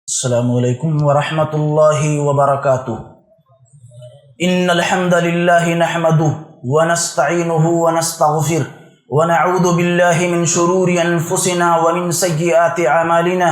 السلام علیکم ورحمۃ اللہ وبرکاتہ۔ ان الحمد للہ نحمده ونستعینه ونستغفر ونعوذ باللہ من شرور انفسنا ومن سیئات اعمالنا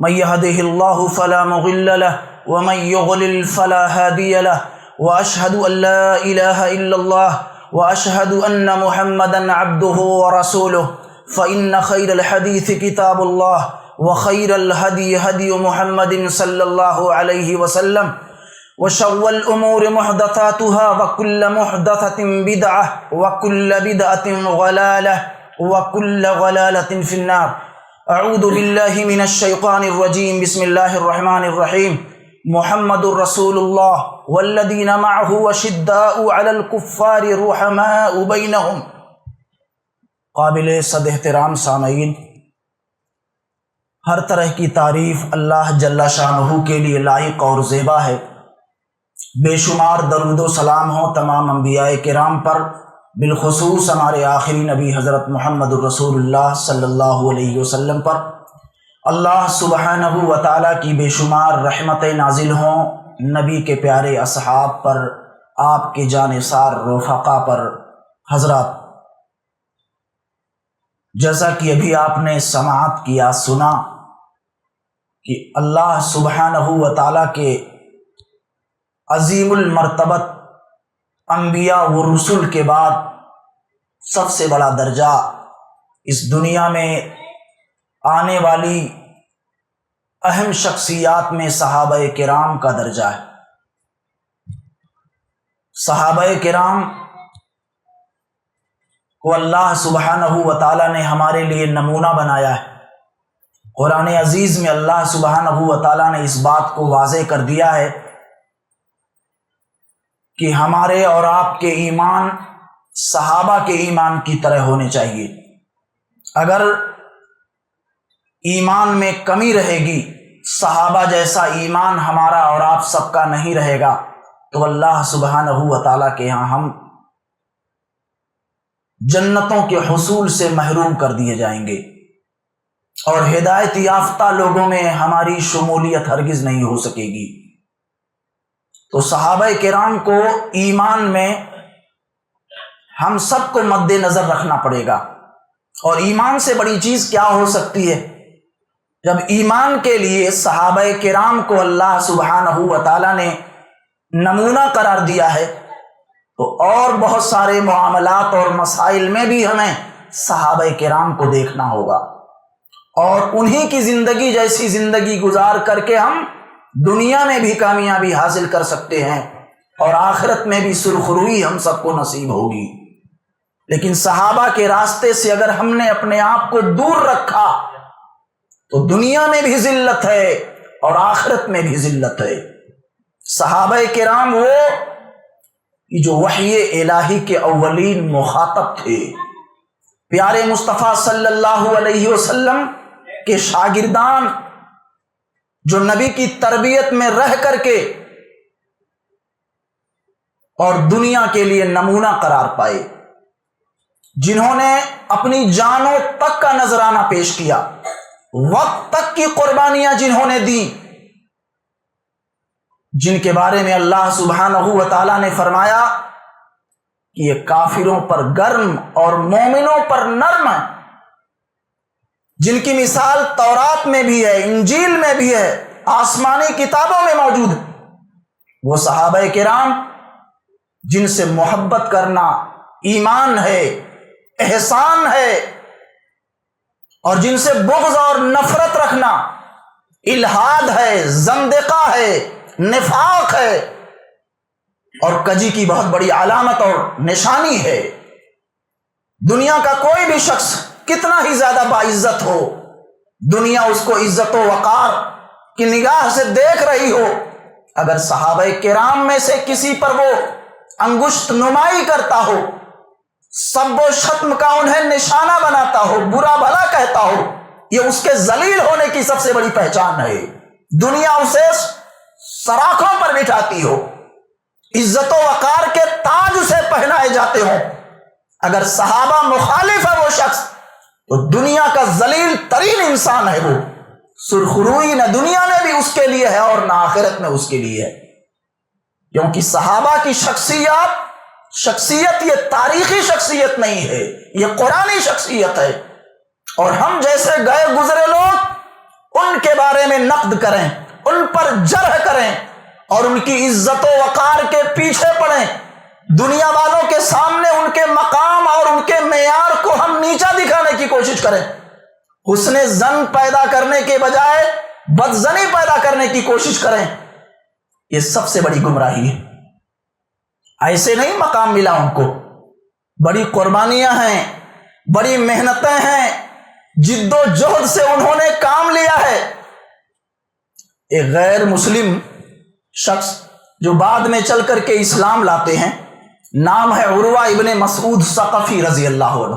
من يهده اللہ فلا مضل له ومن يضلل فلا هادی له واشهد ان لا الہ الا اللہ واشهد ان محمدا عبده ورسوله فان خیر الحدیث کتاب اللہ وخیر الہدی ہدی محمد صلی اللہ علیہ وسلم وشر الامور محدثاتها وکل محدثۃ بدعہ وکل بدعۃ ضلالہ وکل ضلالۃ فی النار۔ اعوذ باللہ من الشیطان الرجیم، بسم اللہ الرحمن الرحیم۔ محمد رسول اللہ والذین معه اشداء علی الکفار رحماء بینہم۔ قابل صد احترام سامعین، ہر طرح کی تعریف اللہ جل شانہ کے لیے لائق اور زیبا ہے۔ بے شمار درود و سلام ہوں تمام انبیاء کرام پر، بالخصوص ہمارے آخری نبی حضرت محمد الرسول اللہ صلی اللہ علیہ وسلم پر۔ اللہ سبحانہ و تعالیٰ کی بے شمار رحمتیں نازل ہوں نبی کے پیارے اصحاب پر، آپ کے جانثار رفقا پر۔ حضرات، جیسا کہ ابھی آپ نے سماعت کیا، سنا کہ اللہ سبحانہ و تعالیٰ کے عظیم المرتبت انبیاء و رسول کے بعد سب سے بڑا درجہ اس دنیا میں آنے والی اہم شخصیات میں صحابہ کرام کا درجہ ہے۔ صحابہ کرام کو اللہ سبحانہ و تعالیٰ نے ہمارے لیے نمونہ بنایا ہے۔ قرآن عزیز میں اللہ سبحانہ و تعالیٰ نے اس بات کو واضح کر دیا ہے کہ ہمارے اور آپ کے ایمان صحابہ کے ایمان کی طرح ہونے چاہیے۔ اگر ایمان میں کمی رہے گی، صحابہ جیسا ایمان ہمارا اور آپ سب کا نہیں رہے گا، تو اللہ سبحانہ و تعالیٰ کے ہاں ہم جنتوں کے حصول سے محروم کر دیے جائیں گے، اور ہدایت یافتہ لوگوں میں ہماری شمولیت ہرگز نہیں ہو سکے گی۔ تو صحابہ کرام کو ایمان میں ہم سب کو مد نظر رکھنا پڑے گا۔ اور ایمان سے بڑی چیز کیا ہو سکتی ہے؟ جب ایمان کے لیے صحابہ کرام کو اللہ سبحانہ و تعالیٰ نے نمونہ قرار دیا ہے، تو اور بہت سارے معاملات اور مسائل میں بھی ہمیں صحابہ کرام کو دیکھنا ہوگا، اور انہی کی زندگی جیسی زندگی گزار کر کے ہم دنیا میں بھی کامیابی حاصل کر سکتے ہیں، اور آخرت میں بھی سرخروئی ہم سب کو نصیب ہوگی۔ لیکن صحابہ کے راستے سے اگر ہم نے اپنے آپ کو دور رکھا تو دنیا میں بھی ذلت ہے اور آخرت میں بھی ذلت ہے۔ صحابہ کرام وہ جو وحی الہی کے اولین مخاطب تھے، پیارے مصطفیٰ صلی اللہ علیہ وسلم کے شاگردان، جو نبی کی تربیت میں رہ کر کے اور دنیا کے لیے نمونہ قرار پائے، جنہوں نے اپنی جانوں تک کا نذرانہ پیش کیا، وقت تک کی قربانیاں جنہوں نے دی، جن کے بارے میں اللہ سبحانہ و تعالیٰ نے فرمایا کہ یہ کافروں پر گرم اور مومنوں پر نرم ہے، جن کی مثال تورات میں بھی ہے، انجیل میں بھی ہے، آسمانی کتابوں میں موجود ہے۔ وہ صحابہ کرام جن سے محبت کرنا ایمان ہے، احسان ہے، اور جن سے بغض اور نفرت رکھنا الحاد ہے، زندقہ ہے، نفاق ہے، اور کجی کی بہت بڑی علامت اور نشانی ہے۔ دنیا کا کوئی بھی شخص کتنا ہی زیادہ باعزت ہو، دنیا اس کو عزت و وقار کی نگاہ سے دیکھ رہی ہو، اگر صحابہ کرام میں سے کسی پر وہ انگشت نمائی کرتا ہو، سب و شتم کا انہیں نشانہ بناتا ہو، برا بھلا کہتا ہو، یہ اس کے ذلیل ہونے کی سب سے بڑی پہچان ہے۔ دنیا اسے سراخوں پر بٹھاتی ہو، عزت و وقار کے تاج اسے پہنائے جاتے ہوں، اگر صحابہ مخالف ہے وہ شخص، تو دنیا کا ذلیل ترین انسان ہے وہ۔ سرخروئی نہ دنیا میں بھی اس کے لیے ہے اور نہ آخرت میں اس کے لیے ہے، کیونکہ صحابہ کی شخصیت یہ تاریخی شخصیت نہیں ہے، یہ قرآنی شخصیت ہے، اور ہم جیسے گئے گزرے لوگ ان کے بارے میں نقد کریں، ان پر جرح کریں اور ان کی عزت و وقار کے پیچھے پڑیں، دنیا والوں کے سامنے ان کے مقام اور ان کے معیار کو ہم نیچا دکھانے کی کوشش کریں، حسن ظن پیدا کرنے کے بجائے بدظنی پیدا کرنے کی کوشش کریں، یہ سب سے بڑی گمراہی ہے۔ ایسے نہیں مقام ملا ان کو، بڑی قربانیاں ہیں، بڑی محنتیں ہیں، جد و جہد سے انہوں نے کام لیا ہے۔ ایک غیر مسلم شخص جو بعد میں چل کر کے اسلام لاتے ہیں، نام ہے عروہ ابن مسعود ثقفی رضی اللہ عنہ،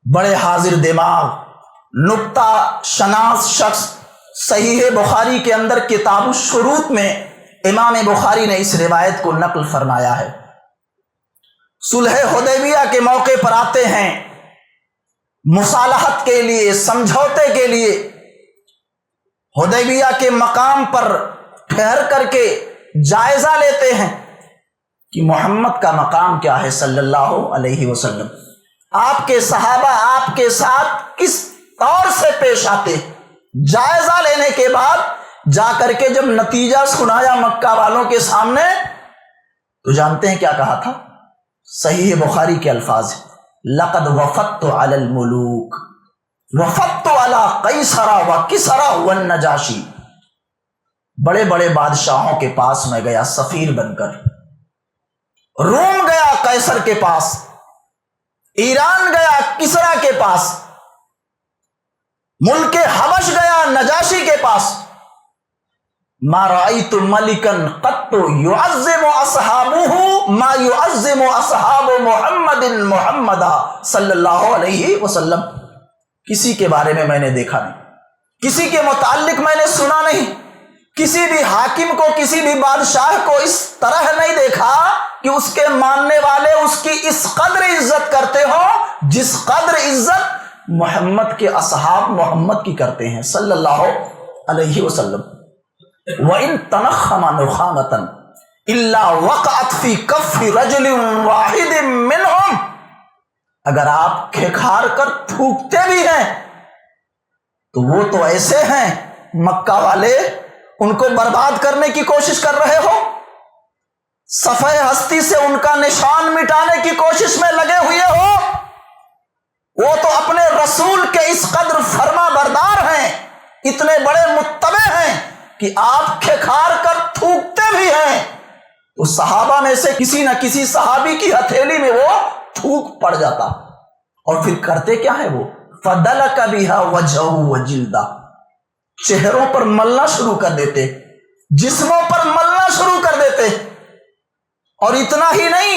بڑے حاضر دماغ، نکتہ شناس شخص۔ صحیح بخاری کے اندر کتاب الشروط میں امام بخاری نے اس روایت کو نقل فرمایا ہے۔ صلح حدیبیہ کے موقع پر آتے ہیں، مصالحت کے لیے، سمجھوتے کے لیے، حدیبیہ کے مقام پر ٹھہر کر کے جائزہ لیتے ہیں کہ محمد کا مقام کیا ہے صلی اللہ علیہ وسلم، آپ کے صحابہ آپ کے ساتھ کس طور سے پیش آتے۔ جائزہ لینے کے بعد جا کر کے جب نتیجہ سنایا مکہ والوں کے سامنے، تو جانتے ہیں کیا کہا تھا؟ صحیح بخاری کے الفاظ، لقد وفدت علی الملوک وفدت علی قیصر و کسرا والنجاشی، بڑے بڑے بادشاہوں کے پاس میں گیا سفیر بن کر، روم گیا قیصر کے پاس، ایران گیا کسرا کے پاس، ملک حبش گیا نجاشی کے پاس، ما رأیت ملکا قط يعظم اصحابہ ما يعظم اصحاب محمد محمدا صلی اللہ علیہ وسلم، کسی کے بارے میں نے دیکھا نہیں، کسی کے متعلق میں نے سنا نہیں، کسی بھی حاکم کو، کسی بھی بادشاہ کو اس طرح نہیں دیکھا کہ اس کے ماننے والے اس کی اس قدر عزت کرتے ہوں جس قدر عزت محمد کے اصحاب محمد کی کرتے ہیں صلی اللہ علیہ وسلم۔ وَإِن تَنَخَّمَ نُخَامَةً إِلَّا وَقَعَتْ فِي كَفِّ رَجُلٍ وَاحِدٍ مِّنْهُمْ، اگر آپ کھکھار کر تھوکتے بھی ہیں تو وہ تو ایسے ہیں، مکہ والے ان کو برباد کرنے کی کوشش کر رہے ہو، صفحہ ہستی سے ان کا نشان مٹانے کی کوشش میں لگے ہوئے ہو، وہ تو اپنے رسول کے اس قدر فرما بردار ہیں، اتنے بڑے متبع ہیں کہ آپ کھکھار کر تھوکتے بھی ہیں تو صحابہ میں سے کسی نہ کسی صحابی کی ہتھیلی میں وہ تھوک پڑ جاتا، اور پھر کرتے کیا ہے وہ؟ فَدَلَكَ بِهَا وَجْهَهُ وَجِلْدَهُ، چہروں پر ملنا شروع کر دیتے، جسموں پر ملنا شروع کر دیتے، اور اتنا ہی نہیں،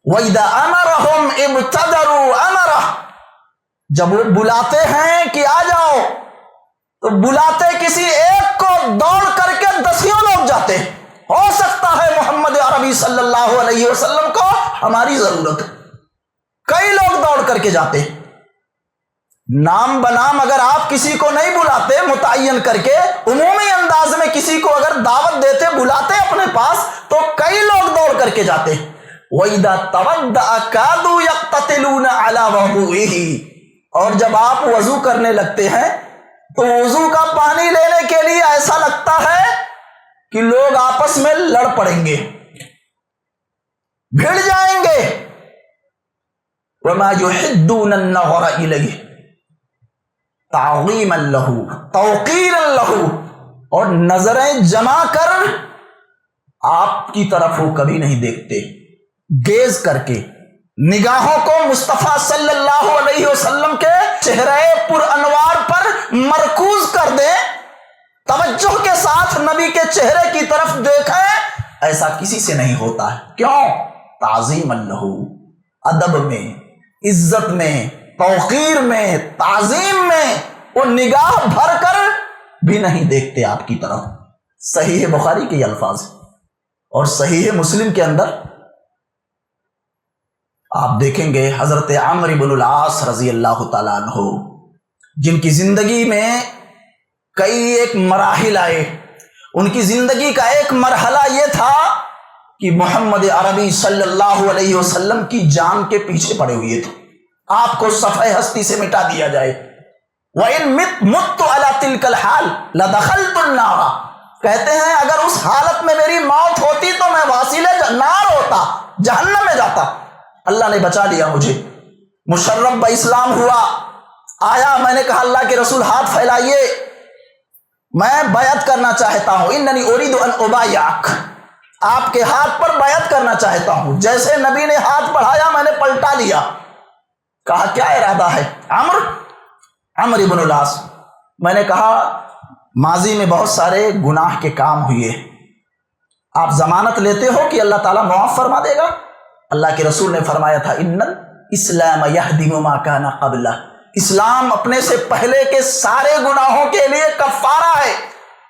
وَإِذَا أَمَرَهُمْ ابْتَدَرُوا أَمَرَهُ، جب وہ بلاتے ہیں کہ آ جاؤ تو بلاتے کسی ایک کو، دوڑ کر کے دسیوں لوگ جاتے، ہو سکتا ہے محمد عربی صلی اللہ علیہ وسلم کو ہماری ضرورت ہے، کئی لوگ دوڑ کر کے جاتے، نام بنام اگر آپ کسی کو نہیں بلاتے متعین کر کے، عمومی انداز میں کسی کو اگر دعوت دیتے بلاتے اپنے پاس تو کئی لوگ دوڑ کر کے جاتے۔ وَإِذَا تَوَضَّأَ كَادُوا يَقْتَتِلُونَ عَلَى وَضُوئِهِ، اور جب آپ وضو کرنے لگتے ہیں تو وضو کا پانی لینے کے لیے ایسا لگتا ہے کہ لوگ آپس میں لڑ پڑیں گے، بھیڑ جائیں گے۔ وَمَا يُحِدُّونَ النَّظَرَ إِلَيْهِ تَعْظِيمًا لَهُ تَوْقِيرًا لَهُ، اور نظریں جما کر آپ کی طرف وہ کبھی نہیں دیکھتے، گیز کر کے نگاہوں کو مصطفیٰ صلی اللہ علیہ وسلم کے چہرے پر انوار پر مرکوز کر دیں، توجہ کے ساتھ نبی کے چہرے کی طرف دیکھیں، ایسا کسی سے نہیں ہوتا ہے۔ کیوں؟ تعظیم اللہ، ادب میں، عزت میں، توقیر میں، تعظیم میں وہ نگاہ بھر کر بھی نہیں دیکھتے آپ کی طرف۔ صحیح بخاری کے یہ الفاظ، اور صحیح مسلم کے اندر آپ دیکھیں گے حضرت عمرو بن العاص رضی اللہ تعالیٰ عنہ جن کی زندگی میں کئی ایک مراحل آئے، ان کی زندگی کا ایک مرحلہ یہ تھا کہ محمد عربی صلی اللہ علیہ وسلم کی جان کے پیچھے پڑے ہوئے تھے، آپ کو صفحہ ہستی سے مٹا دیا جائے۔ وَإِن مُتُّ عَلَى تِلْكَ الْحَالِ لَدَخَلْتُ النَّارَ، کہتے ہیں اگر اس حالت میں میری موت ہوتی تو میں واصل نار ہوتا، جہنم میں جاتا۔ اللہ نے بچا لیا مجھے، مشرف با اسلام ہوا، آیا، میں نے کہا اللہ کے رسول ہاتھ پھیلائیے، میں بیعت کرنا چاہتا ہوں، اننی اريد ان ابايعك، آپ کے ہاتھ پر بیعت کرنا چاہتا ہوں۔ جیسے نبی نے ہاتھ بڑھایا میں نے پلٹا لیا، کہا کیا ارادہ ہے؟ عمرو بن العاص۔ میں نے کہا ماضی میں بہت سارے گناہ کے کام ہوئے، آپ ضمانت لیتے ہو کہ اللہ تعالیٰ معاف فرما دے گا؟ اللہ کے رسول نے فرمایا تھا ان الاسلام یہدم ما کان قبلہ، اسلام اپنے سے پہلے کے سارے گناہوں کے لیے کفارہ ہے۔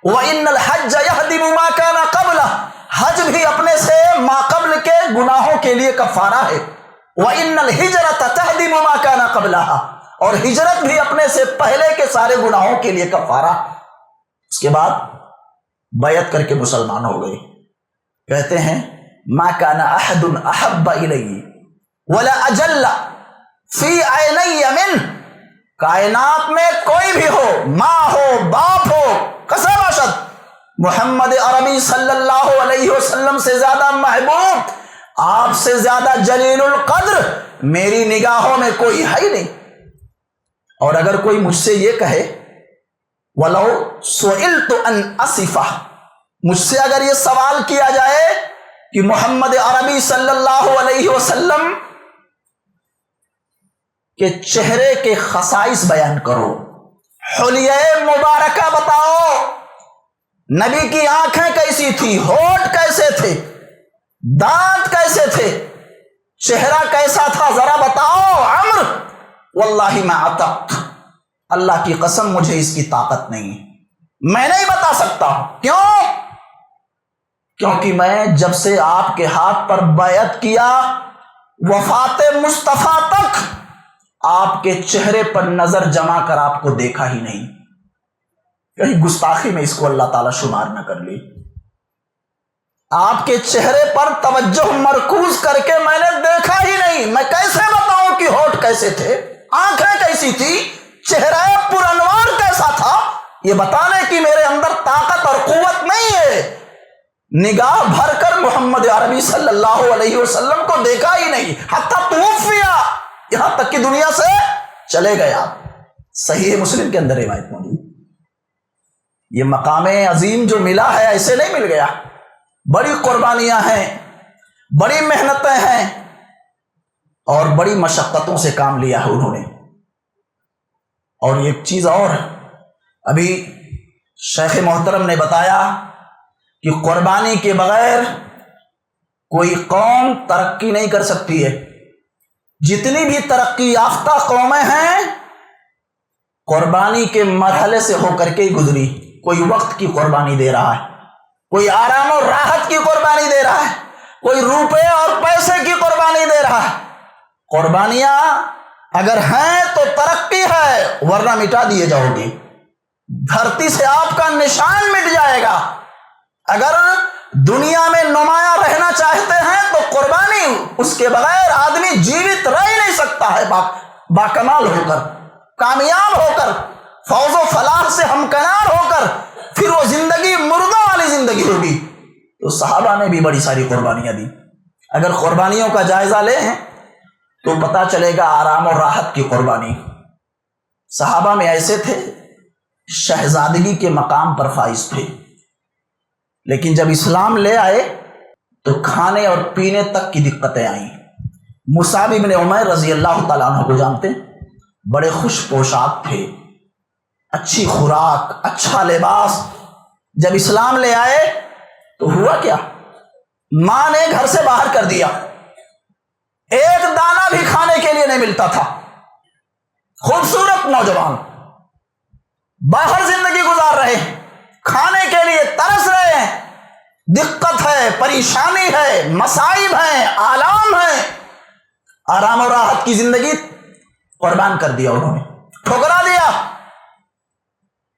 وَإِنَّ الْحَجَّ يَهْدِمُ مَا كَانَ قَبْلَهُ، حج بھی اپنے سے ما قبل کے گناہوں کے لیے کفارہ ہے۔ وَإِنَّ الْحِجْرَةَ تَهْدِمُ مَا كَانَ قَبْلَهَا، اور ہجرت بھی اپنے سے پہلے کے سارے گناہوں کے لیے کفارہ۔ اس کے بعد بیعت کر کے مسلمان ہو گئے۔ کہتے ہیں ما كان احد احب الی ولا اجل فی عینی من، کائنات میں کوئی بھی ہو، ماں ہو، باپ ہو، قسم باشد، محمد عربی صلی اللہ علیہ وسلم سے زیادہ محبوب، آپ سے زیادہ جلیل القدر میری نگاہوں میں کوئی ہے ہی نہیں۔ اور اگر کوئی مجھ سے یہ کہے وَلَوْ سُئِلْتُ أَنْ أَصِفَهُ، مجھ سے اگر یہ سوال کیا جائے کہ محمد عربی صلی اللہ علیہ وسلم کے چہرے کے خصائص بیان کرو، حلیہ مبارکہ بتاؤ، نبی کی آنکھیں کیسی تھی، ہونٹ کیسے تھے، دانت کیسے تھے، چہرہ کیسا تھا، ذرا بتاؤ عمرو، واللہ ما عتقت، اللہ کی قسم مجھے اس کی طاقت نہیں، میں نہیں بتا سکتا۔ کیوں؟ کیونکہ میں جب سے آپ کے ہاتھ پر بیعت کیا وفات مصطفیٰ تک آپ کے چہرے پر نظر جما کر آپ کو دیکھا ہی نہیں، کہیں گستاخی میں اس کو اللہ تعالیٰ شمار نہ کر لی۔ آپ کے چہرے پر توجہ مرکوز کر کے میں نے دیکھا ہی نہیں، میں کیسے بتاؤں کہ ہونٹ کیسے تھے، آنکھیں کیسی تھی، چہرہ پر انوار کیسا تھا، یہ بتانے کی میرے اندر طاقت اور قوت نہیں ہے۔ نگاہ بھر کر محمد عربی صلی اللہ علیہ وسلم کو دیکھا ہی نہیں، حتی توفیا، یہاں تک کہ دنیا سے چلے گیا۔ صحیح مسلم کے اندر روایت موجود۔ یہ مقام عظیم جو ملا ہے ایسے نہیں مل گیا، بڑی قربانیاں ہیں، بڑی محنتیں ہیں اور بڑی مشقتوں سے کام لیا ہے انہوں نے۔ اور ایک چیز اور، ابھی شیخ محترم نے بتایا کہ قربانی کے بغیر کوئی قوم ترقی نہیں کر سکتی ہے۔ جتنی بھی ترقی یافتہ قومیں ہیں قربانی کے مرحلے سے ہو کر کے گزری، کوئی وقت کی قربانی دے رہا ہے، کوئی آرام اور راحت کی قربانی دے رہا ہے، کوئی روپے اور پیسے کی قربانی دے رہا ہے۔ قربانیاں اگر ہیں تو ترقی ہے، ورنہ مٹا دیے جاؤ گے، دھرتی سے آپ کا نشان مٹ جائے گا۔ اگر دنیا میں نمایاں رہنا چاہتے ہیں تو قربانی، اس کے بغیر آدمی جیوت رہ ہی نہیں سکتا ہے، باکمال ہو کر، کامیاب ہو کر، فوز و فلاح سے ہمکنار ہو کر، پھر وہ زندگی مردوں والی زندگی ہوگی۔ تو صحابہ نے بھی بڑی ساری قربانیاں دی۔ اگر قربانیوں کا جائزہ لیں تو پتہ چلے گا آرام اور راحت کی قربانی۔ صحابہ میں ایسے تھے شہزادگی کے مقام پر فائز تھے، لیکن جب اسلام لے آئے تو کھانے اور پینے تک کی دقتیں آئیں۔ مصعب بن عمیر رضی اللہ تعالیٰ عنہ کو جانتے، بڑے خوش پوشاک تھے، اچھی خوراک، اچھا لباس۔ جب اسلام لے آئے تو ہوا کیا، ماں نے گھر سے باہر کر دیا، ایک دانہ بھی کھانے کے لیے نہیں ملتا تھا۔ خوبصورت نوجوان باہر زندگی گزار رہے ہیں، کھانے کے لیے ترس رہے ہیں، دقت ہے، پریشانی ہے، مصائب ہیں، آلام ہیں، آرام و راحت کی زندگی قربان کر دیا انہوں نے، ٹھکرا دیا۔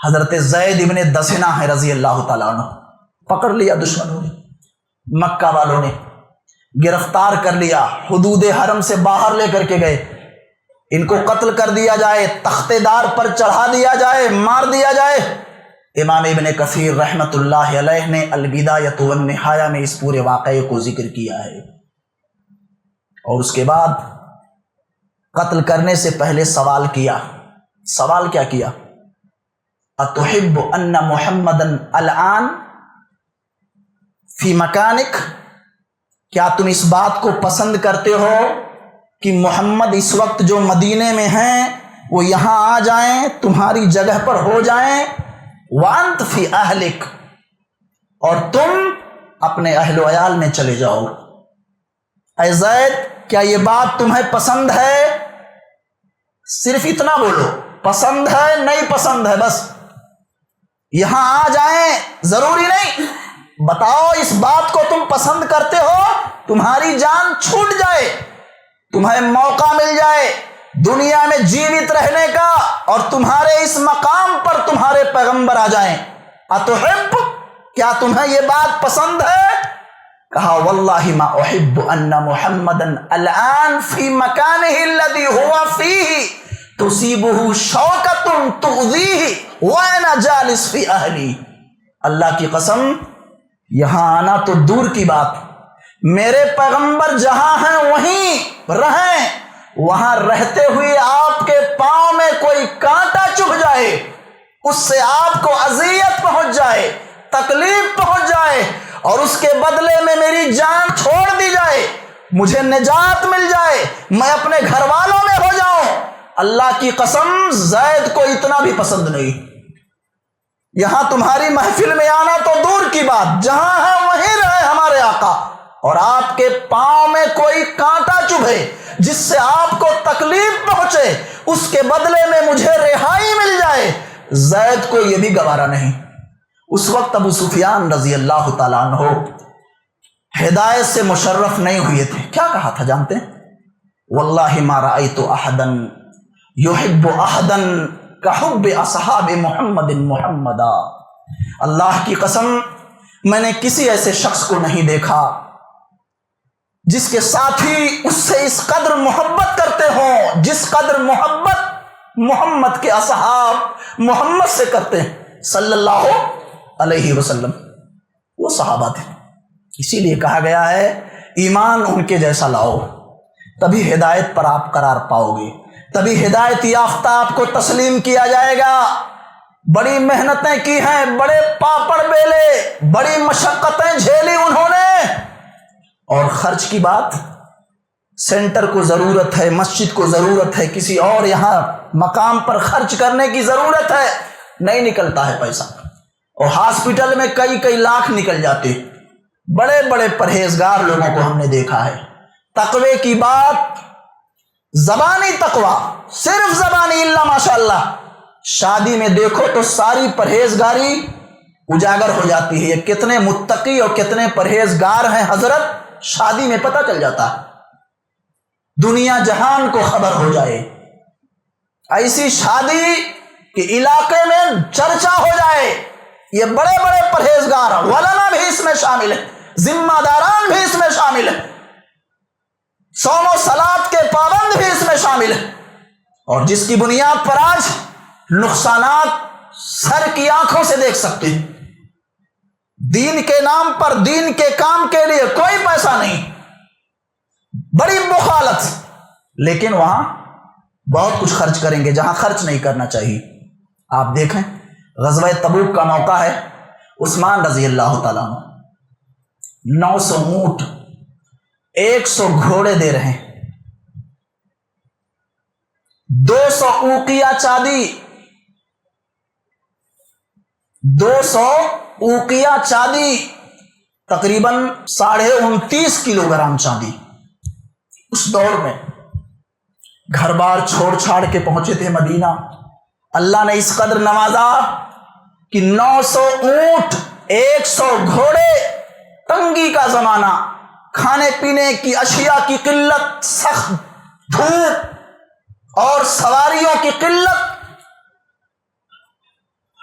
حضرت زید ابن دسنہ ہے رضی اللہ تعالیٰ عنہ، پکڑ لیا دشمنوں نے، مکہ والوں نے گرفتار کر لیا، حدود حرم سے باہر لے کر کے گئے، ان کو قتل کر دیا جائے، تختے دار پر چڑھا دیا جائے، مار دیا جائے۔ امام ابن کثیر رحمت اللہ علیہ نے البدایۃ والنہایہ میں اس پورے واقعے کو ذکر کیا ہے۔ اور اس کے بعد قتل کرنے سے پہلے سوال کیا، سوال کیا کیا؟ اتحب ان محمدن الان فی مکانک، کیا تم اس بات کو پسند کرتے ہو کہ محمد اس وقت جو مدینے میں ہیں وہ یہاں آ جائیں، تمہاری جگہ پر ہو جائیں، وانت فی اہلک، اور تم اپنے اہل و عیال میں چلے جاؤ؟ اے زید، کیا یہ بات تمہیں پسند ہے؟ صرف اتنا بولو، پسند ہے نہیں پسند ہے، بس یہاں آ جائیں، ضروری نہیں، بتاؤ اس بات کو تم پسند کرتے ہو؟ تمہاری جان چھوٹ جائے، تمہیں موقع مل جائے دنیا میں جیوت رہنے کا، اور تمہارے اس مقام پر تمہارے پیغمبر آ جائیں، اتحب، کیا تمہیں یہ بات پسند ہے؟ کہا واللہ ما احب ان محمدن الان فی مکانہ الذی ہوا فیہ تصیبہ شوکۃ تؤذیہ وانا جالس فی اہلی، اللہ کی قسم یہاں آنا تو دور کی بات، میرے پیغمبر جہاں ہیں وہیں رہیں، وہاں رہتے ہوئے آپ کے پاؤں میں کوئی کانٹا چبھ جائے، اس سے آپ کو اذیت پہنچ جائے، تکلیف پہنچ جائے، اور اس کے بدلے میں میری جان چھوڑ دی جائے، مجھے نجات مل جائے، میں اپنے گھر والوں میں ہو جاؤں، اللہ کی قسم زید کو اتنا بھی پسند نہیں۔ یہاں تمہاری محفل میں آنا تو دور کی بات، جہاں ہے وہیں رہے ہمارے آقا، اور آپ کے پاؤں میں کوئی کانٹا چبھے جس سے آپ کو تکلیف پہنچے، اس کے بدلے میں مجھے رہائی مل جائے، زید کو یہ بھی گوارا نہیں۔ اس وقت ابو سفیان رضی اللہ تعالیٰ عنہ ہدایت سے مشرف نہیں ہوئے تھے، کیا کہا تھا جانتے ہیں؟ واللہ ما رأیت احدا یحب احدا کحب اصحاب محمد محمدا، اللہ کی قسم میں نے کسی ایسے شخص کو نہیں دیکھا جس کے ساتھی اس سے اس قدر محبت کرتے ہوں جس قدر محبت محمد کے اصحاب محمد سے کرتے ہیں صلی اللہ علیہ وسلم۔ وہ صحابہ تھے، اسی لیے کہا گیا ہے ایمان ان کے جیسا لاؤ، تبھی ہدایت پر آپ قرار پاؤ گے، تبھی ہدایت یافتہ آپ کو تسلیم کیا جائے گا۔ بڑی محنتیں کی ہیں، بڑے پاپڑ بیلے، بڑی مشقتیں جھیلی انہوں نے، اور خرچ کی بات، سینٹر کو ضرورت ہے، مسجد کو ضرورت ہے، کسی اور یہاں مقام پر خرچ کرنے کی ضرورت ہے، نہیں نکلتا ہے پیسہ، اور ہاسپٹل میں کئی لاکھ نکل جاتے۔ بڑے بڑے پرہیزگار لوگوں کو ہم نے دیکھا ہے، تقوی کی بات، زبانی تقوی، صرف زبانی اللہ ماشاءاللہ، شادی میں دیکھو تو ساری پرہیزگاری اجاگر ہو جاتی ہے، یہ کتنے متقی اور کتنے پرہیزگار ہیں حضرت، شادی میں پتہ چل جاتا ہے، دنیا جہان کو خبر ہو جائے، ایسی شادی کہ علاقے میں چرچا ہو جائے، یہ بڑے بڑے پرہیزگار، علماء بھی اس میں شامل ہیں، ذمہ داران بھی اس میں شامل ہیں، صوم و صلات کے پابند بھی اس میں شامل ہیں، اور جس کی بنیاد پر آج نقصانات سر کی آنکھوں سے دیکھ سکتے ہیں، دین کے نام پر، دین کے کام کے لیے کوئی پیسہ نہیں، بڑی مخالط، لیکن وہاں بہت کچھ خرچ کریں گے جہاں خرچ نہیں کرنا چاہیے۔ آپ دیکھیں غزوہ تبوک کا موقع ہے، عثمان رضی اللہ تعالیٰ عنہ 900 اونٹ 100 گھوڑے دے رہے ہیں، 200 اوقیہ چاندی، 200 اوقیہ چاندی، تقریباً 29.5 کلو گرام چاندی۔ اس دور میں گھر بار چھوڑ چھاڑ کے پہنچے تھے مدینہ، اللہ نے اس قدر نوازا کہ 900 اونٹ 100 گھوڑے، تنگی کا زمانہ، کھانے پینے کی اشیاء کی قلت، سخت دھوپ اور سواریوں کی قلت،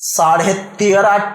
13.5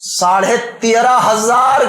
13,500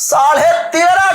13.5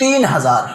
3000।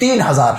3000।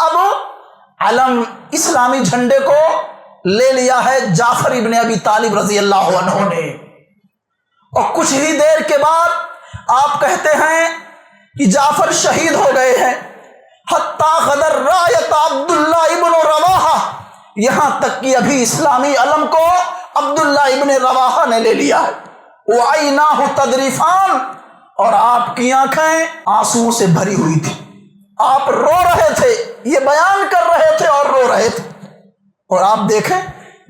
اب علم اسلامی جھنڈے کو لے لیا ہے جعفر ابن ابی طالب رضی اللہ عنہ نے. اور کچھ ہی دیر کے بعد آپ کہتے ہیں کہ جعفر شہید ہو گئے ہیں. حتیٰ غدر رایت عبداللہ ابن رواحہ، یہاں تک کہ ابھی اسلامی علم کو عبداللہ ابن رواحہ نے لے لیا ہے. وعیناہ تذرفان، اور آپ کی آنکھیں آنسوؤں سے بھری ہوئی تھی. آپ رو رہے تھے، یہ بیان کر رہے تھے اور رو رہے تھے. اور آپ دیکھیں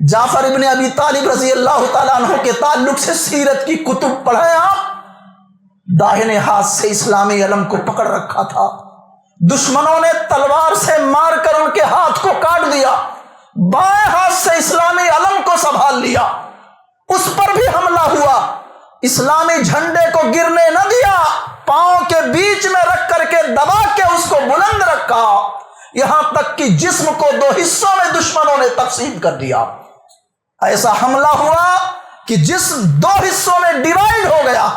جعفر ابن ابی طالب رضی اللہ تعالیٰ عنہ کے تعلق سے سیرت کی کتب پڑھیں آپ. داہنے ہاتھ سے اسلامی علم کو پکڑ رکھا تھا، دشمنوں نے تلوار سے مار کر ان کے ہاتھ کو کاٹ دیا، بائیں ہاتھ سے اسلامی علم کو سنبھال لیا، اس پر بھی حملہ ہوا، اسلامی جھنڈے کو گرنے نہ دیا، پاؤں کے بیچ میں رکھ کر کے دبا کے اس کو بلند رکھا، یہاں تک کہ جسم کو دو حصوں میں دشمنوں نے تقسیم کر دیا. ایسا حملہ ہوا کہ جسم دو حصوں میں ڈیوائیڈ ہو گیا.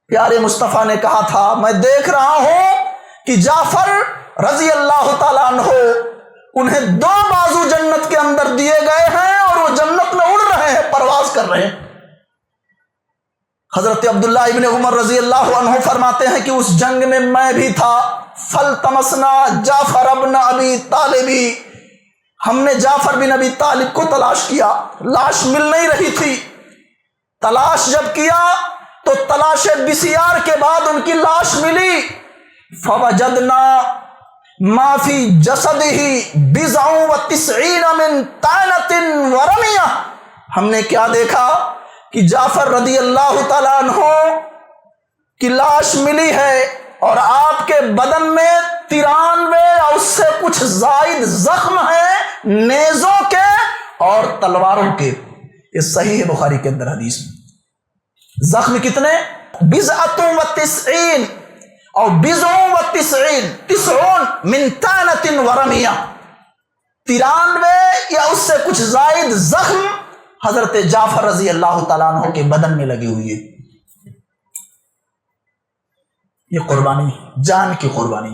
پیارے مصطفیٰ نے کہا تھا میں دیکھ رہا ہوں کہ جعفر رضی اللہ تعالیٰ عنہ انہیں دو بازو جنت کے اندر دیے گئے ہیں اور وہ جنت میں اڑ رہے ہیں، پرواز کر رہے ہیں. حضرت عبداللہ ابن عمر رضی اللہ عنہ فرماتے ہیں کہ اس جنگ میں بھی تھا. فلتمسنا جعفر ابن ابی طالب، ہم نے جعفر بن ابی طالب کو تلاش کیا، لاش مل نہیں رہی تھی. تلاش جب کیا تو تلاش بسیار کے بعد ان کی لاش ملی. فوجدنا ما فی جسدہ بضع و تسعین من طعنۃ ورمیہ، ہم نے کیا دیکھا کہ جعفر رضی اللہ تعالیٰ عنہ کی لاش ملی ہے اور آپ کے بدن میں 93 اور اس سے کچھ زائد زخم ہیں نیزوں کے اور تلواروں کے. یہ صحیح ہے بخاری کے اندر حدیث میں. زخم کتنے؟ بضعۃ و تسعین اور بضع و تسعین، 90 من طعنۃ ورمیہ، 93 یا اس سے کچھ زائد زخم حضرت جعفر رضی اللہ تعالیٰ عنہ کے بدن میں لگی ہوئی ہے. یہ قربانی، جان کی قربانی.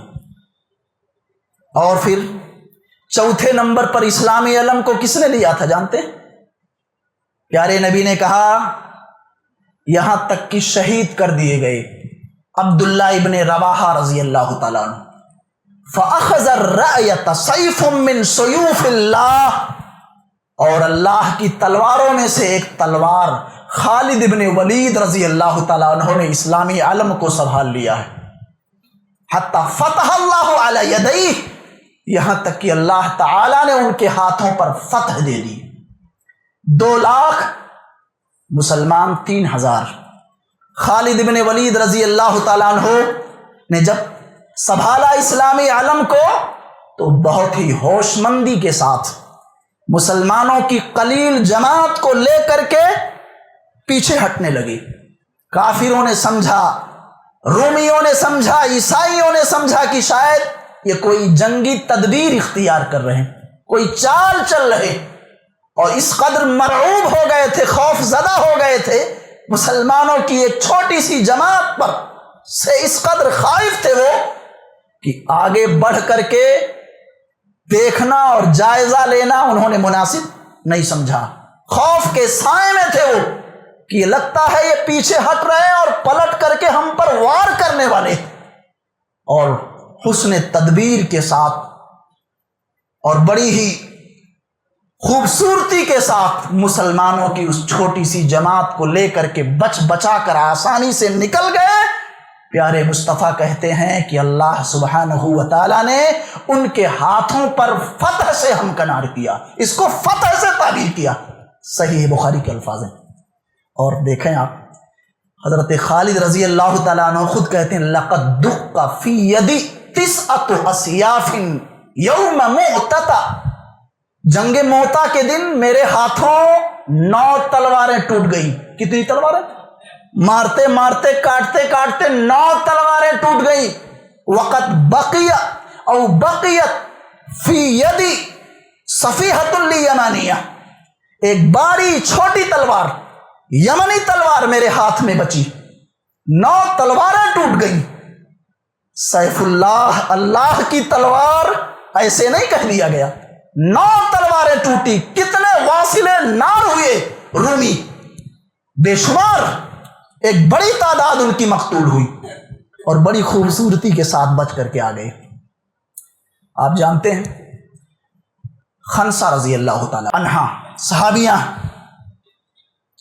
اور پھر چوتھے نمبر پر اسلامی علم کو کس نے لیا تھا جانتے؟ پیارے نبی نے کہا یہاں تک کہ شہید کر دیے گئے عبداللہ ابن رواحہ رضی اللہ تعالیٰ عنہ. فَأَخَذَ الرَّأْيَةَ سَيْفٌ مِّن سُيُوفِ اللَّهِ، اور اللہ کی تلواروں میں سے ایک تلوار خالد ابن ولید رضی اللہ تعالیٰ عنہ نے اسلامی علم کو سنبھال لیا ہے. حتی فتح اللہ علی یدیہ، یہاں تک کہ اللہ تعالیٰ نے ان کے ہاتھوں پر فتح دے دی. 2 لاکھ مسلمان 3000. خالد ابن ولید رضی اللہ تعالیٰ عنہ نے جب سنبھالا اسلامی علم کو تو بہت ہی ہوش مندی کے ساتھ مسلمانوں کی قلیل جماعت کو لے کر کے پیچھے ہٹنے لگے. کافروں نے سمجھا، رومیوں نے سمجھا، عیسائیوں نے سمجھا کہ شاید یہ کوئی جنگی تدبیر اختیار کر رہے ہیں، کوئی چال چل رہے، اور اس قدر مرعوب ہو گئے تھے، خوف زدہ ہو گئے تھے، مسلمانوں کی ایک چھوٹی سی جماعت پر سے اس قدر خائف تھے وہ کہ آگے بڑھ کر کے دیکھنا اور جائزہ لینا انہوں نے مناسب نہیں سمجھا. خوف کے سائے میں تھے وہ کہ یہ لگتا ہے یہ پیچھے ہٹ رہے ہیں اور پلٹ کر کے ہم پر وار کرنے والے. اور حسن تدبیر کے ساتھ اور بڑی ہی خوبصورتی کے ساتھ مسلمانوں کی اس چھوٹی سی جماعت کو لے کر کے بچا کر آسانی سے نکل گئے. پیارے مصطفیٰ کہتے ہیں کہ اللہ سبحانہ و تعالیٰ نے ان کے ہاتھوں پر فتح سے ہمکنار کیا، اس کو فتح سے تعبیر کیا. صحیح بخاری کے الفاظ ہیں. اور دیکھیں آپ حضرت خالد رضی اللہ تعالیٰ عنہ خود کہتے ہیں لقد دق فی یدی 9 اسیاف یوم مؤتہ، جنگ موتا کے دن میرے ہاتھوں 9 تلواریں ٹوٹ گئی. کتنی تلواریں؟ مارتے مارتے کاٹتے کاٹتے 9 تلواریں ٹوٹ گئی. وقت بقیت فی یدی صفیحۃ الیمانیہ، ایک باری چھوٹی تلوار، یمنی تلوار میرے ہاتھ میں بچی. 9 تلواریں ٹوٹ گئی. سیف اللہ، اللہ کی تلوار، ایسے نہیں کہہ دیا گیا، 9 تلواریں ٹوٹی، کتنے واصلے نار ہوئے رومی، بے شمار، ایک بڑی تعداد ان کی مقتول ہوئی اور بڑی خوبصورتی کے ساتھ بچ کر کے آ گئے۔ آپ جانتے ہیں خنسا رضی اللہ تعالی عنہا صحابیہ،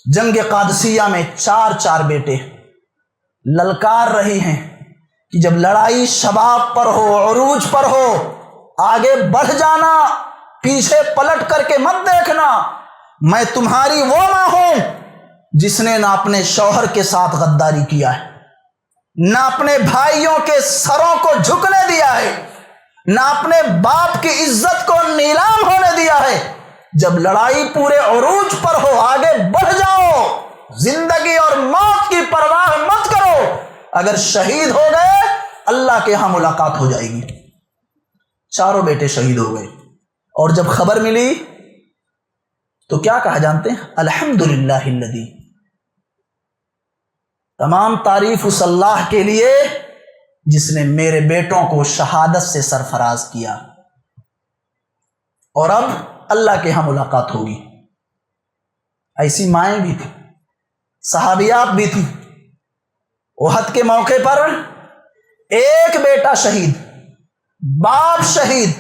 جنگ قادسیہ میں 4 بیٹے للکار رہی ہیں کہ جب لڑائی شباب پر ہو، عروج پر ہو، آگے بڑھ جانا، پیچھے پلٹ کر کے مت دیکھنا، میں تمہاری وہ ماں ہوں جس نے نہ اپنے شوہر کے ساتھ غداری کیا ہے، نہ اپنے بھائیوں کے سروں کو جھکنے دیا ہے، نہ اپنے باپ کی عزت کو نیلام ہونے دیا ہے۔ جب لڑائی پورے عروج پر ہو، آگے بڑھ جاؤ، زندگی اور موت کی پرواہ مت کرو، اگر شہید ہو گئے اللہ کے ہاں ملاقات ہو جائے گی۔ 4 بیٹے شہید ہو گئے، اور جب خبر ملی تو کیا کہا جانتے ہیں؟ الحمدللہ الذی، تمام تعریف اس اللہ کے لیے جس نے میرے بیٹوں کو شہادت سے سرفراز کیا، اور اب اللہ کے ہاں ملاقات ہوگی۔ ایسی مائیں بھی تھیں، صحابیات بھی تھیں۔ احد کے موقع پر ایک بیٹا شہید، باپ شہید،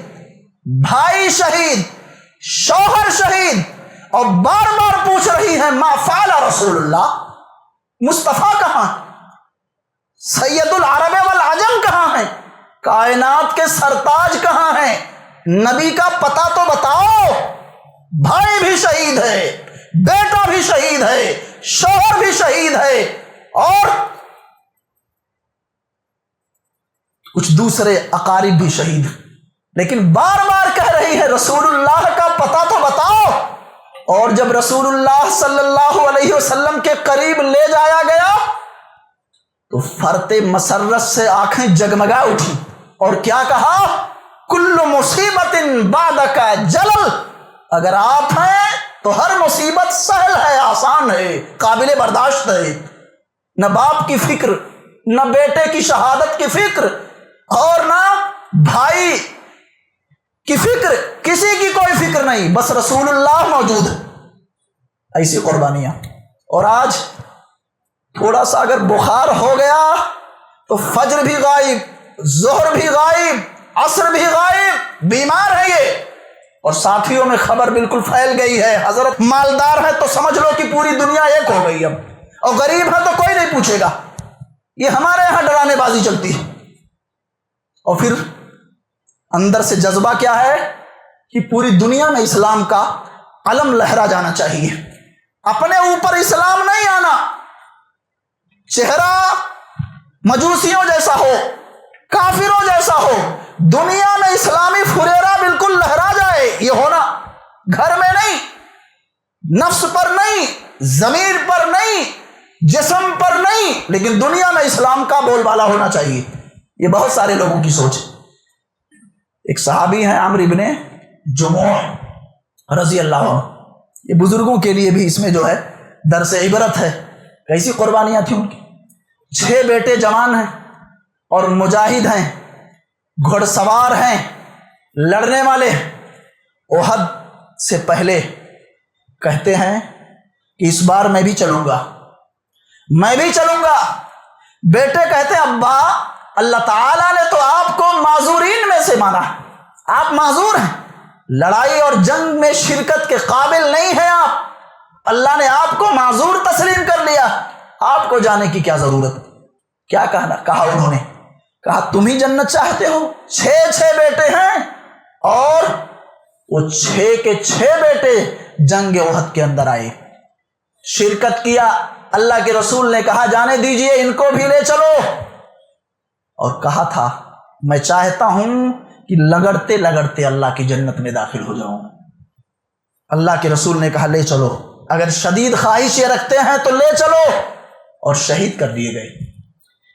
بھائی شہید، شوہر شہید، اور بار بار پوچھ رہی ہیں ما فعل رسول اللہ، مصطفیٰ کہاں، سید العرب والعجم کہاں ہیں، کائنات کے سرتاج کہاں ہیں، نبی کا پتہ تو بتاؤ۔ بھائی بھی شہید ہے، بیٹا بھی شہید ہے، شوہر بھی شہید ہے، اور کچھ دوسرے اقارب بھی شہید، لیکن بار بار کہہ رہی ہے رسول اللہ کا پتہ تو بتاؤ۔ اور جب رسول اللہ صلی اللہ علیہ وسلم کے قریب لے جایا گیا تو فرط مسرت سے آنکھیں جگمگا اٹھی، اور کیا کہا؟ کل مصیبت بعدک جلل، اگر آپ ہیں تو ہر مصیبت سہل ہے، آسان ہے، قابل برداشت ہے۔ نہ باپ کی فکر، نہ بیٹے کی شہادت کی فکر، اور نہ بھائی کی فکر، کسی کی کوئی فکر نہیں، بس رسول اللہ موجود ہے۔ ایسی قربانیاں۔ اور آج تھوڑا سا اگر بخار ہو گیا تو فجر بھی غائب، ظہر بھی غائب، عصر بھی غائب، بیمار ہے یہ، اور ساتھیوں میں خبر بالکل پھیل گئی ہے، حضرت مالدار ہے تو سمجھ لو کہ پوری دنیا ایک ہو گئی اب، اور غریب ہے تو کوئی نہیں پوچھے گا۔ یہ ہمارے یہاں ڈرانے بازی چلتی ہے، اور پھر اندر سے جذبہ کیا ہے کہ پوری دنیا میں اسلام کا علم لہرا جانا چاہیے، اپنے اوپر اسلام نہیں آنا، چہرہ مجوسیوں جیسا ہو، کافروں جیسا ہو، دنیا میں اسلامی فریرا بالکل لہرا جائے، یہ ہونا گھر میں نہیں، نفس پر نہیں، ضمیر پر نہیں، جسم پر نہیں، لیکن دنیا میں اسلام کا بول بالا ہونا چاہیے۔ یہ بہت سارے لوگوں کی سوچ ہے۔ ایک صحابی ہیں عمرو ابن جموح رضی اللہ عنہ، یہ بزرگوں کے لیے بھی اس میں جو ہے درس عبرت ہے، کیسی قربانیاں تھیں ان کی۔ 6 بیٹے جوان ہیں اور مجاہد ہیں، گھڑ سوار ہیں، لڑنے والے۔ احد سے پہلے کہتے ہیں کہ اس بار میں بھی چلوں گا، میں بھی چلوں گا۔ بیٹے کہتے ہیں ابا اللہ تعالیٰ نے تو آپ کو معذورین میں سے مانا، آپ معذور ہیں، لڑائی اور جنگ میں شرکت کے قابل نہیں ہیں آپ، اللہ نے آپ کو معذور تسلیم کر لیا، آپ کو جانے کی کیا ضرورت۔ کیا کہا انہوں نے؟ کہا تم ہی جنت چاہتے ہو، 6 بیٹے ہیں، اور وہ 6 کے 6 بیٹے جنگ احد کے اندر آئے، شرکت کیا۔ اللہ کے رسول نے کہا جانے دیجئے ان کو بھی لے چلو، اور کہا تھا میں چاہتا ہوں کہ لگڑتے لگڑتے اللہ کی جنت میں داخل ہو جاؤں۔ اللہ کے رسول نے کہا لے چلو، اگر شدید خواہش یہ رکھتے ہیں تو لے چلو، اور شہید کر دیے گئے،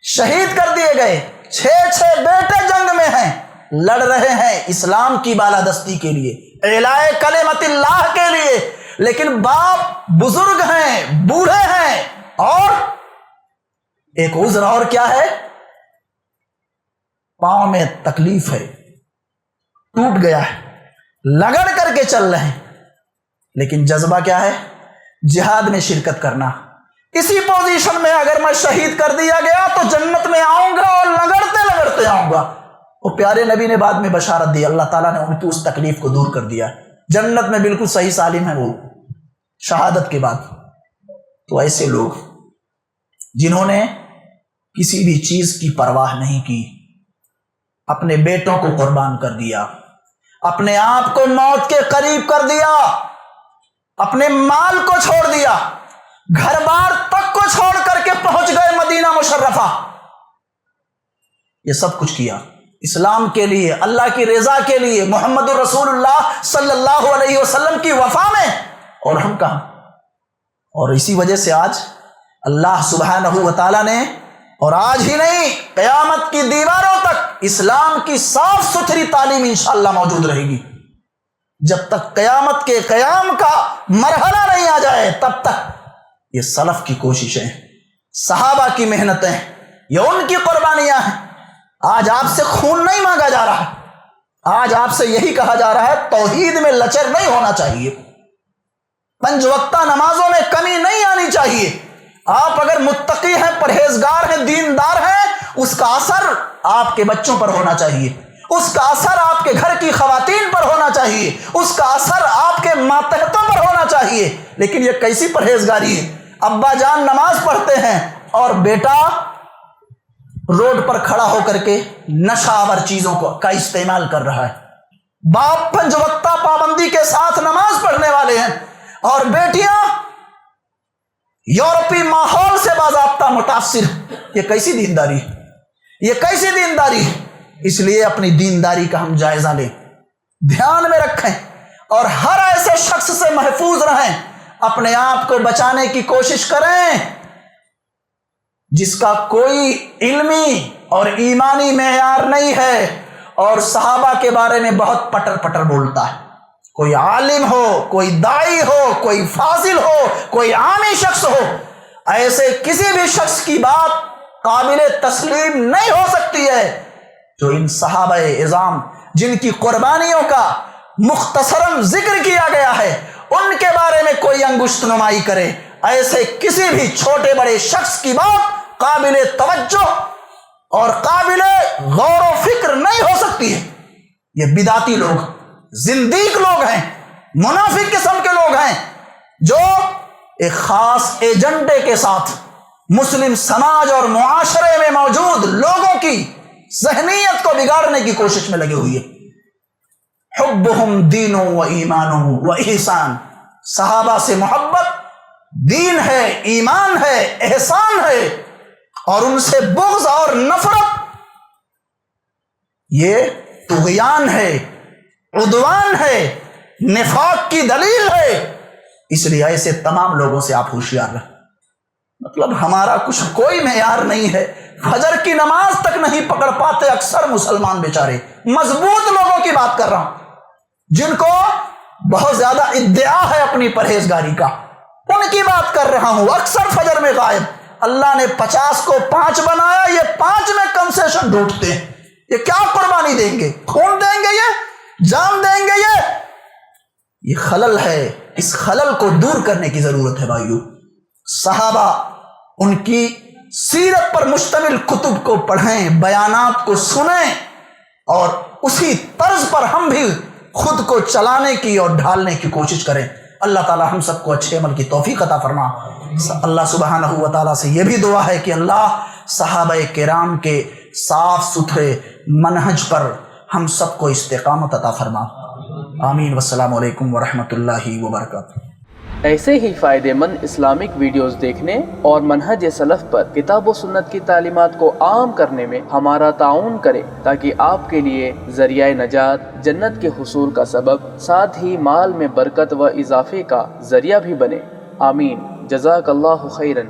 شہید کر دیے گئے۔ 6 بیٹے جنگ میں ہیں، لڑ رہے ہیں اسلام کی بالادستی کے لیے، اعلاء کلمت اللہ کے لیے، لیکن باپ بزرگ ہیں، بوڑھے ہیں، اور ایک عذر اور کیا ہے پاؤں میں تکلیف ہے، ٹوٹ گیا ہے، لگڑ کر کے چل رہے ہیں، لیکن جذبہ کیا ہے؟ جہاد میں شرکت کرنا۔ اسی پوزیشن میں اگر میں شہید کر دیا گیا تو جنت میں آؤں گا اور لگڑتے لگڑتے آؤں گا۔ وہ پیارے نبی نے بعد میں بشارت دی، اللہ تعالیٰ نے ان کی اس تکلیف کو دور کر دیا، جنت میں بالکل صحیح سالم ہے وہ شہادت کے بعد۔ تو ایسے لوگ جنہوں نے کسی بھی چیز کی پرواہ نہیں کی، اپنے بیٹوں کو قربان کر دیا، اپنے آپ کو موت کے قریب کر دیا، اپنے مال کو چھوڑ دیا، گھر بار تک کو چھوڑ کر کے پہنچ گئے مدینہ مشرفہ، یہ سب کچھ کیا اسلام کے لیے، اللہ کی رضا کے لیے، محمد رسول اللہ صلی اللہ علیہ وسلم کی وفا میں، اور ہم کہاں؟ اور اسی وجہ سے آج اللہ سبحانہ و تعالیٰ نے، اور آج ہی نہیں قیامت کی دیواروں تک اسلام کی صاف ستھری تعلیم انشاءاللہ موجود رہے گی۔ جب تک قیامت کے قیام کا مرحلہ نہیں آ جائے تب تک یہ سلف کی کوششیں، صحابہ کی محنتیں، یہ ان کی قربانیاں ہیں۔ آج آپ سے خون نہیں مانگا جا رہا، آج آپ سے یہی کہا جا رہا ہے توحید میں لچر نہیں ہونا چاہیے، 5 وقتہ نمازوں میں کمی نہیں آنی چاہیے۔ آپ اگر متقی ہیں، پرہیزگار ہیں، دیندار ہیں، اس کا اثر آپ کے بچوں پر ہونا چاہیے، اس کا اثر آپ کے گھر کی خواتین پر ہونا چاہیے، اس کا اثر آپ کے ماتحتوں پر ہونا چاہیے۔ لیکن یہ کیسی پرہیزگاری ہے؟ ابا جان نماز پڑھتے ہیں اور بیٹا روڈ پر کھڑا ہو کر کے نشہ آور چیزوں کا استعمال کر رہا ہے۔ باپ 5 وقتہ پابندی کے ساتھ نماز پڑھنے والے ہیں اور بیٹیاں یورپی ماحول سے باضابطہ متاثر۔ یہ کیسی دینداری ہے؟ یہ کیسی دینداری ہے؟ اس لیے اپنی دینداری کا ہم جائزہ لیں، دھیان میں رکھیں، اور ہر ایسے شخص سے محفوظ رہیں، اپنے آپ کو بچانے کی کوشش کریں جس کا کوئی علمی اور ایمانی معیار نہیں ہے اور صحابہ کے بارے میں بہت پٹر پٹر بولتا ہے۔ کوئی عالم ہو، کوئی داعی ہو، کوئی فاضل ہو، کوئی عامی شخص ہو، ایسے کسی بھی شخص کی بات قابل تسلیم نہیں ہو سکتی ہے جو ان صحابہ اعظام جن کی قربانیوں کا مختصراً ذکر کیا گیا ہے ان کے بارے میں کوئی انگشت نمائی کرے۔ ایسے کسی بھی چھوٹے بڑے شخص کی بات قابل توجہ اور قابل غور و فکر نہیں ہو سکتی ہے۔ یہ بدعتی لوگ، زندیق لوگ ہیں، منافق قسم کے لوگ ہیں جو ایک خاص ایجنڈے کے ساتھ مسلم سماج اور معاشرے میں موجود لوگوں کی ذہنیت کو بگاڑنے کی کوشش میں لگے ہوئی ہے۔ حبہم دین و ایمان و احسان، صحابہ سے محبت دین ہے، ایمان ہے، احسان ہے، اور ان سے بغض اور نفرت یہ طغیان ہے، عدوان ہے، نفاق کی دلیل ہے۔ اس لیے ایسے تمام لوگوں سے آپ ہوشیار رہیں۔ مطلب ہمارا کچھ کوئی معیار نہیں ہے، فجر کی نماز تک نہیں پکڑ پاتے اکثر مسلمان بیچارے۔ مضبوط لوگوں کی بات کر رہا ہوں جن کو بہت زیادہ ادعا ہے اپنی پرہیزگاری کا، ان کی بات کر رہا ہوں۔ اکثر فجر میں غائب، اللہ نے 50 کو 5 بنایا، یہ 5 میں کنسیشن ڈھونڈتے ہیں۔ یہ کیا قربانی دیں گے؟ خون دیں گے؟ یہ جان دیں گے؟ یہ خلل ہے، اس خلل کو دور کرنے کی ضرورت ہے بھائیو۔ صحابہ ان کی سیرت پر مشتمل کتب کو پڑھیں، بیانات کو سنیں، اور اسی طرز پر ہم بھی خود کو چلانے کی اور ڈھالنے کی کوشش کریں۔ اللہ تعالی ہم سب کو اچھے عمل کی توفیق عطا فرما۔ اللہ سبحانہ و تعالیٰ سے یہ بھی دعا ہے کہ اللہ صحابہ کرام کے صاف ستھرے منہج پر ہم سب کو استقامت عطا فرما۔ آمین۔ والسلام علیکم ورحمۃ اللہ وبرکاتہ۔ ایسے ہی فائدہ مند اسلامک ویڈیوز دیکھنے اور منہج سلف پر کتاب و سنت کی تعلیمات کو عام کرنے میں ہمارا تعاون کریں تاکہ آپ کے لیے ذریعہ نجات، جنت کے حصول کا سبب، ساتھ ہی مال میں برکت و اضافے کا ذریعہ بھی بنے۔ آمین۔ جزاک اللہ خیرن۔